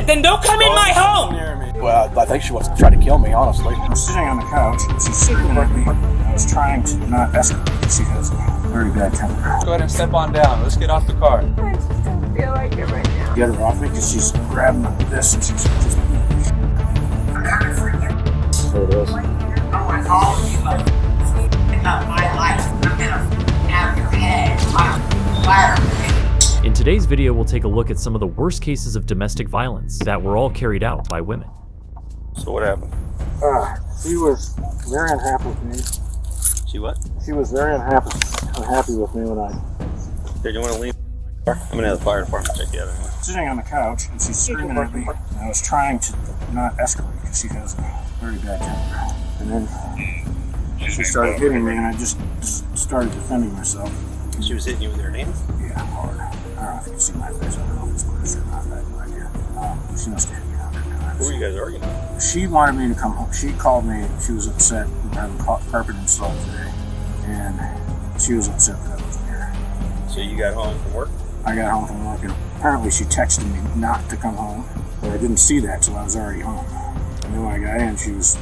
it, then don't come in my home! Well, I think she wants to try to kill me, honestly. I'm sitting on the couch, and she's screaming at me. I was trying to not escalate. She has a very bad temper. Go ahead and step on down. Let's get off the car. I just don't feel like it right now. Get her off me because she's grabbing this and she's just... I'm kind of freaking. There it is. I want all of you to pick up my life. I'm gonna have your head on fire. In today's video, we'll take a look at some of the worst cases of domestic violence that were all carried out by women. So what happened? She was very unhappy with me. She what? She was very unhappy with me when I... Here, you want to leave? I'm going to have the fire department check you out anyway. Sitting on the couch, and she's screaming at me. And I was trying to not escalate because she has a very bad temper. And then she started hitting me, and I just started defending myself. She was hitting you with her hands? Yeah, hard. I don't know if you can see my face. I don't know if it's close or not. I have no idea. She must have hit me 100 times. Who were you guys arguing? She wanted me to come home. She called me. She was upset. We were having carpet installed today. And she was upset that I wasn't here. So you got home from work? I got home from work, and apparently she texted me not to come home. But I didn't see that till I was already home. And then when I got in, she was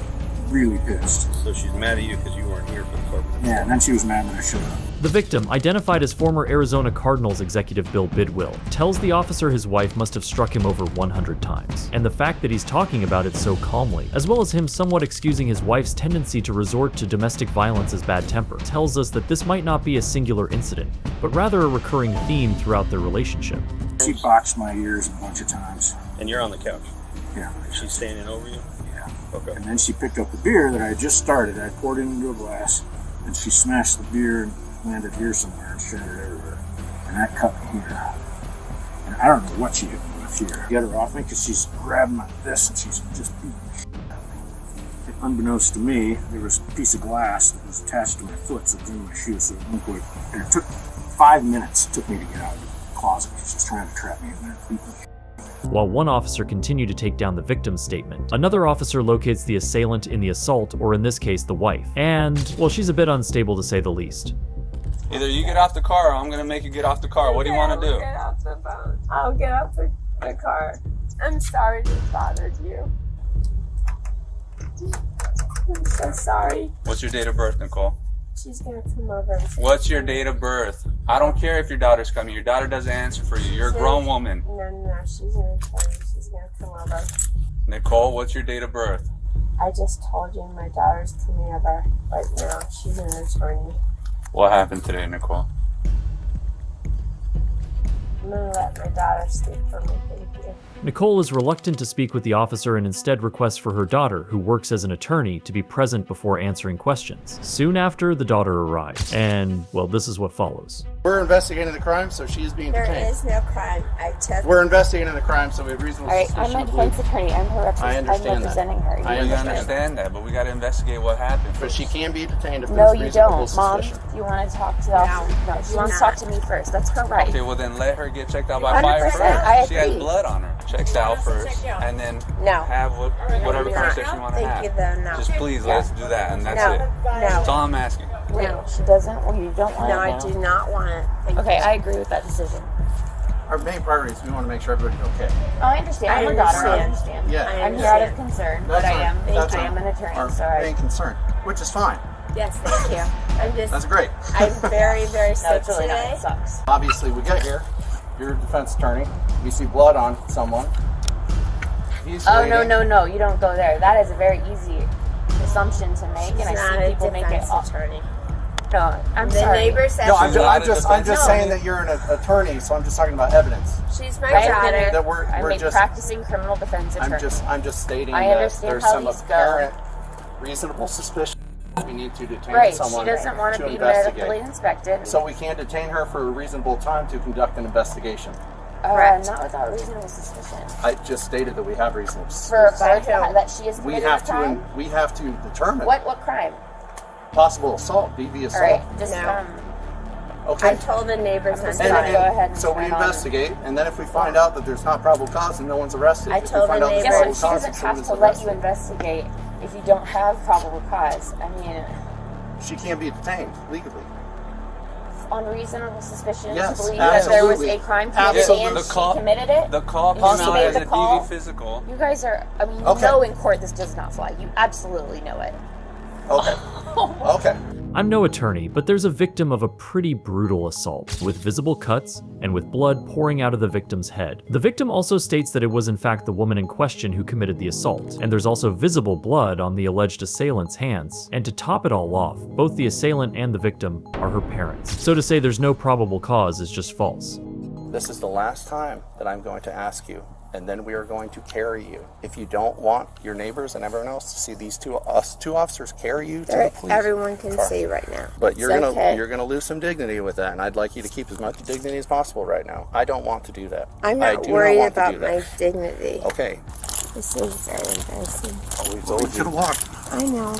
really pissed. So she's mad at you because you weren't here for the carpet? Yeah, and then she was mad that I showed up. The victim, identified as former Arizona Cardinals executive Bill Bidwill, tells the officer his wife must have struck him over 100 times. And the fact that he's talking about it so calmly, as well as him somewhat excusing his wife's tendency to resort to domestic violence as bad temper, tells us that this might not be a singular incident, but rather a recurring theme throughout their relationship. She boxed my ears a bunch of times. And you're on the couch? Yeah. She's standing over you? Yeah. Okay. And then she picked up the beer that I had just started. I poured it into a glass, and she smashed the beer and landed here somewhere and shattered everywhere. And that cut me here. And I don't know what she hit me with here. Get her off me because she's grabbing my this and she's just beating the shit out of me. Unbeknownst to me, there was a piece of glass that was attached to my foot, so it was in my shoe. So it took 5 minutes. It took me to get out of the closet. She was trying to trap me in there. While one officer continued to take down the victim's statement, another officer locates the assailant in the assault, or in this case, the wife. And, well, she's a bit unstable to say the least. Either you get off the car or I'm going to make you get off the car. What do you want to do? Get off the phone. I'll get off the car. I'm sorry this bothered you. I'm so sorry. What's your date of birth, Nicole? She's gonna come over. What's your date of birth? I don't care if your daughter's coming. Your daughter doesn't answer for you. You're a grown woman. No, she's gonna tell you. She's gonna come over. Nicole, what's your date of birth? I just told you my daughter's coming over right now. She's an attorney. What happened today, Nicole? I'm gonna let my daughter speak for me, thank you. Nicole is reluctant to speak with the officer and instead requests for her daughter, who works as an attorney, to be present before answering questions. Soon after, the daughter arrives, and, well, this is what follows. We're investigating the crime, so she is being detained. There is no crime. I took... We're investigating the crime, so we have reasonable Alright, suspicion. I'm a defense attorney. I'm her I understand I'm representing her. I We understand that, but we got to investigate what happened. But she can be detained if No, there's you reasonable don't, Mom. suspicion. You want to talk to the officer? No, she wants to talk to me first. That's her right. Okay, well then let her get checked out by fire 100%, first. I She has agree. blood on her. Checked out first, and then have whatever conversation you want to have. Thank you, though, no. Just please, let's do that, and that's it. No. That's all I'm asking. No, she doesn't. Or you don't want No, it I now. do not want it. Thank Okay, you. I agree with that decision. Our main priority is we want to make sure everybody's okay. Oh, I understand. I'm her daughter. I understand. Yeah. I'm here out of concern, but I am an attorney, our so main concern, which is fine. Yes, thank you. That's great. I'm very, very No, sick it's really not. today. It sucks. Obviously, we get here. You're a defense attorney. We see blood on someone. He's Oh, waiting. no. You don't go there. That is a very easy assumption to make, and I see people make it all. attorney. No, I'm The sorry. neighbor said No, She's not a I'm defense just saying that you're an attorney, so I'm just talking about evidence. she's my Right, daughter. That we're I'm a just practicing criminal defense attorney. I'm just stating I that understand there's how some these go. apparent reasonable suspicion. We need to detain Right, someone she doesn't want to be investigate. medically inspected. So we can detain her for a reasonable time to conduct an investigation. Correct. Not without reasonable suspicion. I just stated that we have reasonable For suspicion. that she is committed a crime? We have to determine What crime? possible assault, DV assault. Alright, just No. Okay. I told the neighbors I'm I'm just And- gonna sorry. go ahead and so we turn on. investigate, and then if we find out that there's not probable cause and no one's arrested, I if we told find the out there's Yes, neighbors- but probable she cause doesn't and have someone's to let you arrested, investigate if you don't have probable cause. I mean, she can't be detained legally. on reasonable suspicion Yes, to believe that there was absolutely. a crime committed Absolutely. and The she call- committed it? The call came She out made as the a call? DV physical. You guys are, I mean, you Okay. know in court this does not fly. You absolutely know it. Okay. Okay. I'm no attorney, but there's a victim of a pretty brutal assault, with visible cuts and with blood pouring out of the victim's head. The victim also states that it was in fact the woman in question who committed the assault, and there's also visible blood on the alleged assailant's hands. And to top it all off, both the assailant and the victim are her parents. So to say there's no probable cause is just false. This is the last time that I'm going to ask you, and then we are going to carry you. If you don't want your neighbors and everyone else to see these two officers carry you to the police Everyone can car. see right now. But you're It's gonna okay. you're gonna lose some dignity with that, and I'd like you to keep as much dignity as possible right now. I don't want to do that. I'm I not do worried want to about do my that. dignity. Okay. This is very embarrassing. We told you to walk. I know.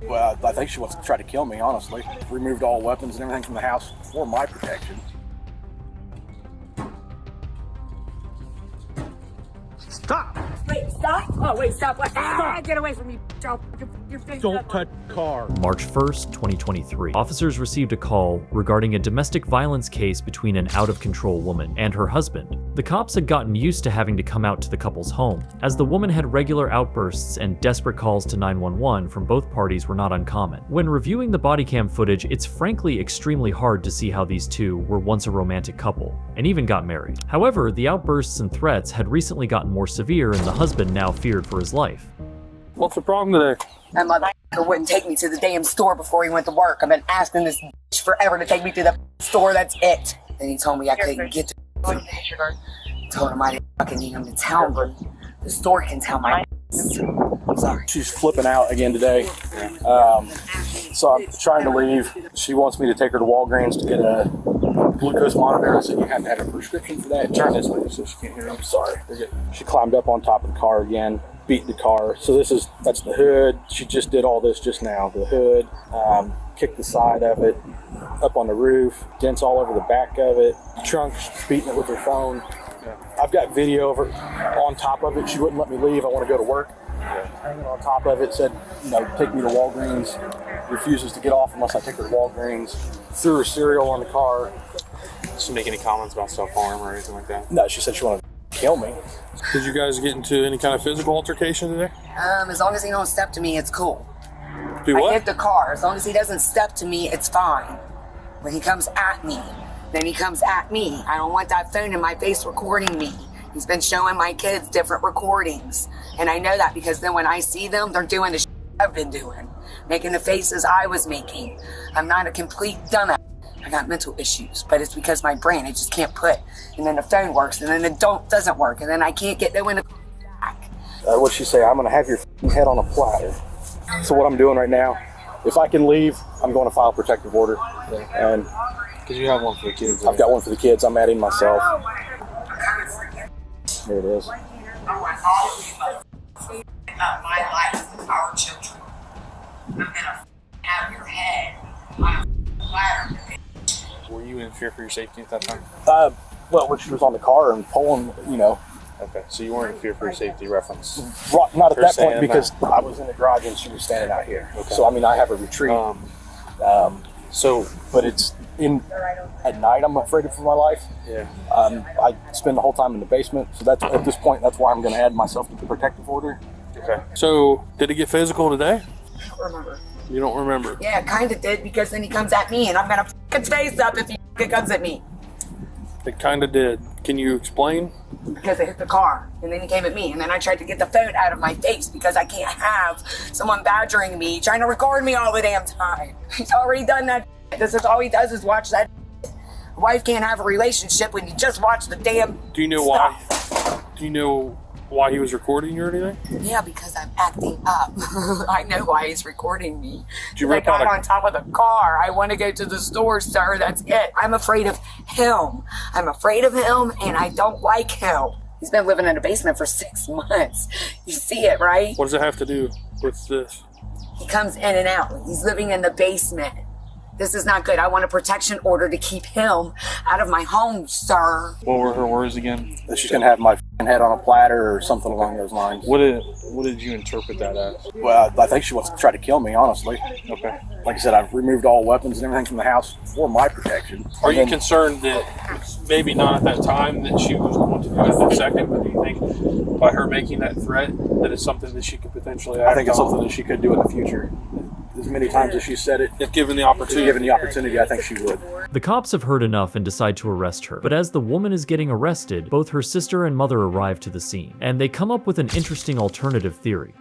Well, I think she wants to try to kill me, honestly. Removed all weapons and everything from the house for my protection. Stop! Wait, stop! Oh, wait, stop! What? Ah, get away from me! Your face Don't up. touch car. March 1st, 2023. Officers received a call regarding a domestic violence case between an out-of-control woman and her husband. The cops had gotten used to having to come out to the couple's home, as the woman had regular outbursts and desperate calls to 911 from both parties were not uncommon. When reviewing the body cam footage, it's frankly extremely hard to see how these two were once a romantic couple, and even got married. However, the outbursts and threats had recently gotten more severe, and the husband now feared for his life. What's the problem today? That motherfucker wouldn't take me to the damn store before he went to work. I've been asking this bitch forever to take me to the store, that's it. Then he told me I couldn't get to the told him I didn't fucking need him to tell me. The store can tell my I'm sorry. She's flipping out again today. So I'm trying to leave. She wants me to take her to Walgreens to get a glucose monitor. I said, you have to have a prescription for that. Turn this way so she can't hear me. I'm sorry. She climbed up on top of the car again, beat the car. So that's the hood. She just did all this just now. The hood, kicked the side of it, up on the roof, dents all over the back of it, trunk, beating it with her phone. I've got video of her on top of it. She wouldn't let me leave. I want to go to work. Hanging on top of it, said, take me to Walgreens. Refuses to get off unless I take her to Walgreens. Threw her cereal on the car. Did she make any comments about self-harm or anything like that? No, she said she wanted to kill me. Did you guys get into any kind of physical altercation today? As long as he don't step to me, it's cool. Do I what? hit the car. As long as he doesn't step to me, it's fine. When he comes at me, then he comes at me. I don't want that phone in my face recording me. He's been showing my kids different recordings. And I know that because then when I see them, they're doing the shit I've been doing. Making the faces I was making. I'm not a complete dumbass. I got mental issues, but it's because my brain, I just can't put. And then the phone works, and then it doesn't work, and then I can't get no one to back. What'd she say? I'm going to have your head on a platter. So what I'm doing right now, if I can leave, I'm going to file a protective order. And Because you have one for the kids. I've got one for the kids. I'm adding myself. There it is. I want all of you up my life, our children. I'm gonna have your head on a platter. Were you in fear for your safety at that time? Well, when she was on the car and pulling, Okay, so you weren't in fear for your safety reference. not at Her that saying point because I was in the garage and she was standing out here. Okay. So, I have a retreat. So, But it's at night I'm afraid for my life. yeah. I spend the whole time in the basement. So that's at this point, that's why I'm going to add myself to the protective order. Okay. So, did it get physical today? I don't remember. You don't remember? Yeah, it kind of did because then he comes at me and I'm gonna f his face up if he comes at me. It kind of did. Can you explain? Because I hit the car and then he came at me and then I tried to get the phone out of my face because I can't have someone badgering me, trying to record me all the damn time. He's already done that. This is all he does is watch that. A wife can't have a relationship when you just watch the damn Do you know why? Do you know why he was recording you or anything? Yeah, because I'm acting up. I know why he's recording me. Did you I rip out got a- on top of the car. I want to go to the store, sir. That's it. I'm afraid of him. I'm afraid of him, and I don't like him. He's been living in a basement for 6 months. You see it, right? What does it have to do with this? He comes in and out. He's living in the basement. This is not good. I want a protection order to keep him out of my home, sir. What were her words again? That she's gonna have my head on a platter or something along those lines. What did you interpret that as? Well, I think she wants to try to kill me, honestly. Okay. Like I said, I've removed all weapons and everything from the house for my protection. Are you concerned that maybe not at that time that she was going to do it that second, but do you think by her making that threat that it's something that she could potentially act I think it's on? something that she could do in the future. As many times as she said it, If given the opportunity. given the opportunity, I think she would. The cops have heard enough and decide to arrest her, but as the woman is getting arrested, both her sister and mother arrive to the scene, and they come up with an interesting alternative theory.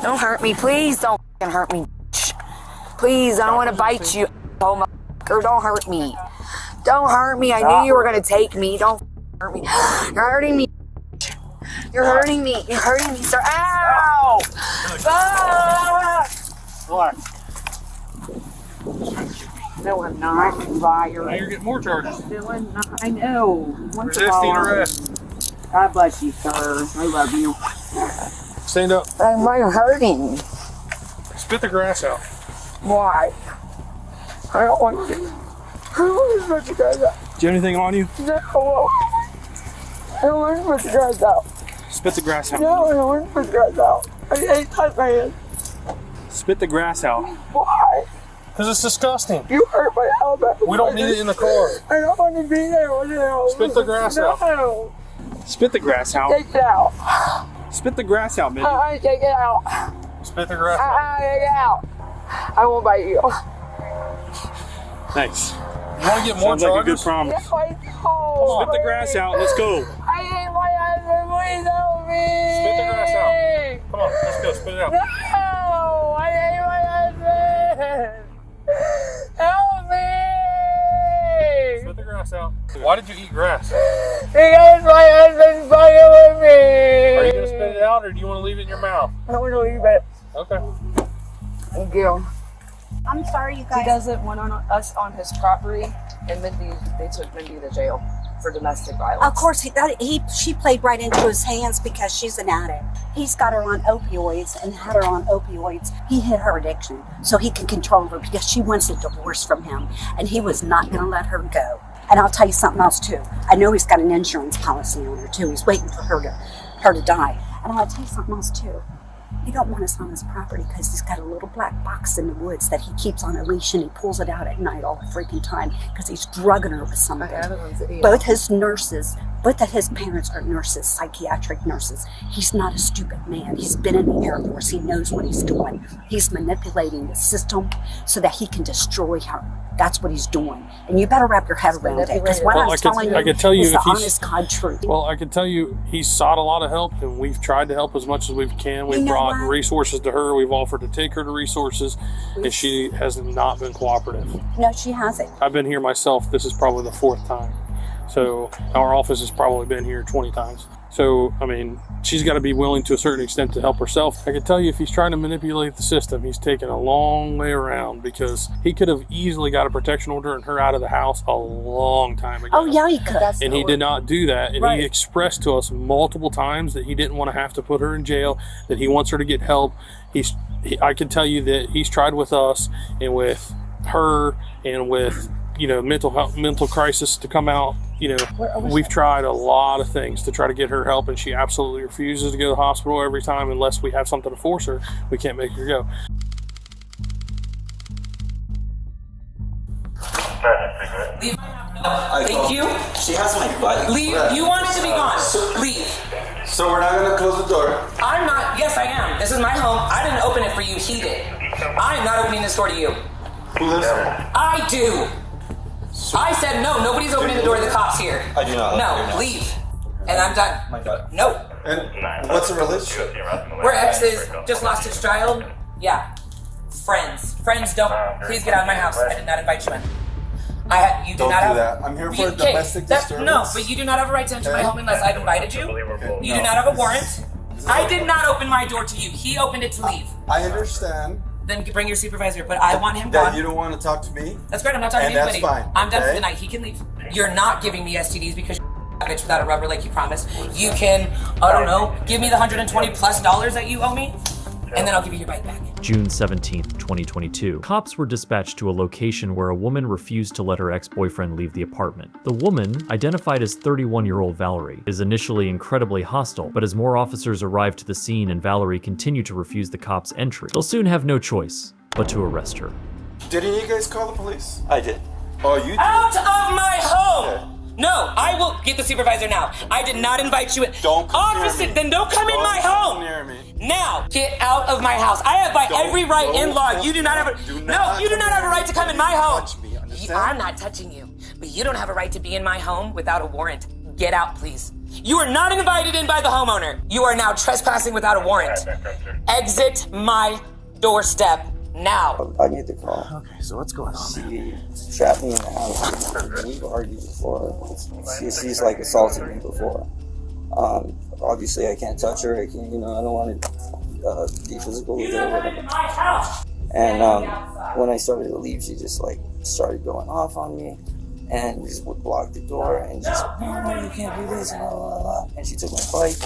Don't hurt me, please. Don't f***ing hurt me. Please, I don't want to bite you. Oh my, don't hurt me. Don't hurt me. I knew you were gonna take me. Don't hurt me. You're hurting me. You're hurting me. You're hurting me, sir. Ow! Ah! What? No, I'm not. Liar. Now you're getting more charges. No, I'm not. I know. Once of Resisting all, arrest. God bless you, sir. I love you. Stand up. I'm hurting. Spit the grass out. Why? I don't want to. I don't want to put the grass out. Do you have anything on you? No. I don't want to put the grass out. Spit the grass out. No, I don't want to put the grass out. I hate that man. Spit the grass out. Why? Because it's disgusting. You hurt my elbow. We don't need it in the car. I don't want to be there with you. Spit the grass out. No. Spit the grass out. Take it out. Spit the grass out, Mindy. Take it out. Spit the grass out. Take it out. I won't bite you. Thanks. You want to get more Sounds like a good charges? promise. No, I don't. Spit the grass out. Let's go. I hate my husband. Please help me. Spit the grass out. Come on, let's go. Spit it out. No, I hate my husband. Help me. Spit the grass out. Why did you eat grass? Because my husband's fucking with me. Are you going to spit it out or do you want to leave it in your mouth? I want to leave it. Okay. Thank you. I'm sorry, you guys. He doesn't want on us on his property, and they took Mindy to jail for domestic violence. Of course, she played right into his hands because she's an addict. He's got her on opioids and had her on opioids. He hit her addiction so he can control her because she wants a divorce from him, and he was not going to let her go. And I'll tell you something else too. I know he's got an insurance policy on her too. He's waiting for her to die. And I'll tell you something else too. He don't want us on his property because he's got a little black box in the woods that he keeps on a leash and he pulls it out at night all the freaking time because he's drugging her with something. Both of his parents are nurses, psychiatric nurses. He's not a stupid man. He's been in the Air Force. He knows what he's doing. He's manipulating the system so that he can destroy her. That's what he's doing. And you better wrap your head around it because what I'm telling you is the honest God truth. Well, I can tell you he's sought a lot of help and we've tried to help as much as we can. We've brought resources to her. We've offered to take her to resources and she has not been cooperative. No, she hasn't. I've been here myself. This is probably the 4th time. So our office has probably been here 20 times. So, I mean, she's got to be willing to a certain extent to help herself. I can tell you if he's trying to manipulate the system, he's taken a long way around because he could have easily got a protection order and her out of the house a long time ago. Oh, yeah, he could. And he did not do that. And he expressed to us multiple times that he didn't want to have to put her in jail, that he wants her to get help. I can tell you that he's tried with us and with her and with, mental crisis to come out. We've tried a lot of things to try to get her help, and she absolutely refuses to go to the hospital every time unless we have something to force her. We can't make her go. Leave. Thank you. She has my bike. Leave. You want it to be gone. Leave. So we're not going to close the door? I'm not. Yes, I am. This is my home. I didn't open it for you. He did. I am not opening this door to you. Who lives there? I do. I said no. Nobody's opening the door to the cops here. I do not. No, leave. And I'm done. My God. No. And what's the relationship? We're exes. Just lost his child. Yeah. Friends. Friends don't. Please get out of my house. I did not invite you in. You Don't not do have, that. I'm here for a domestic disturbance. No, but you do not have a right to enter my home unless I've invited you. You do not have a warrant. I did not open my door to you. He opened it to leave. I understand. Then bring your supervisor, but I want him that gone. You don't want to talk to me? That's great. I'm not talking to anybody. That's fine. I'm done for the night. He can leave. You're not giving me STDs because you're a bitch without a rubber like you promised. You can, I don't know, give me the $120+ that you owe me. and then I'll give you your bike back. June 17th, 2022. Cops were dispatched to a location where a woman refused to let her ex-boyfriend leave the apartment. The woman, identified as 31-year-old Valerie, is initially incredibly hostile, but as more officers arrive to the scene and Valerie continue to refuse the cops entry, they'll soon have no choice but to arrest her. Didn't you guys call the police? I did. Oh, you did? Out of my home! No, I will get the supervisor now. I did not invite you in. Don't come Officer, near me. then don't come in my home. Come near me. Now, get out of my house. I have by every right in law. You do not have a Do no. not You do not have a right to come in my home. touch me, understand? I'm not touching you, but you don't have a right to be in my home without a warrant. Get out, please. You are not invited in by the homeowner. You are now trespassing without a warrant. Exit my doorstep now. I made the call. Okay, so what's going on? She trapped me in the house. We've argued before. She's like assaulted me before. Obviously, I can't touch her. I can't, I don't want to be physical with her. And when I started to leave, she just like started going off on me, and just would block the door and just, no, you can't do this, and blah, blah, blah. And she took my bike.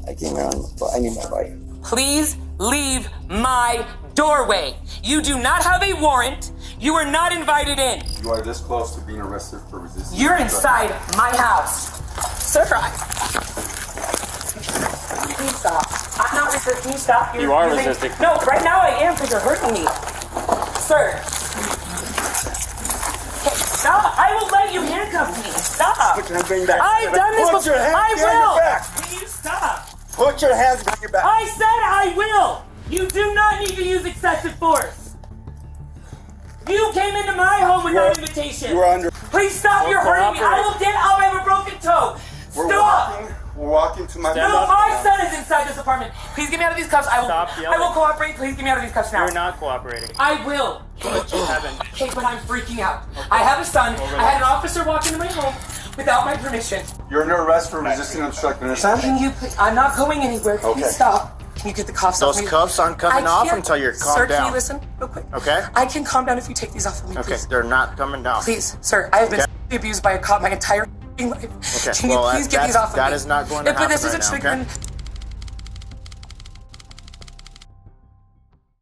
I came around, but I need my bike. Please leave my doorway. You do not have a warrant. You are not invited in. You are this close to being arrested for resisting. You're inside my house. Sir, please stop. I'm not resisting. Stop. You are resisting. No, right now I am because you're hurting me. Sir. Okay, stop. I will let you handcuff me. Stop. Put your hands back. I've done this Put before. your hands I behind your will. back. Please stop. Put your hands behind your back. I said I will. You do not need to use excessive force. You came into my home without invitation. You are under. Please stop. You're hurting me. I will get up. I have a broken toe. Stop. We're walking to my. No, my son is inside this apartment. Please get me out of these cuffs. I Stop will cooperate. Please get me out of these cuffs now. You're not cooperating. I will. But you haven't. Okay, but I'm freaking out. I have a son. I had an officer walk into my home without my permission. You're under arrest for resisting obstruction. Understand? Can you please? I'm not going anywhere. Can you stop? Can you get the cuffs off Those me? cuffs aren't coming off until you're calmed Sir, down. can you listen real quick? Okay. I can calm down if you take these off of me, Okay, please. they're not coming down. Please, sir, I have been abused by a cop my entire life. Okay, Can you well, please get these off of me? that is not going to But happen this isn't right now, triggering. okay?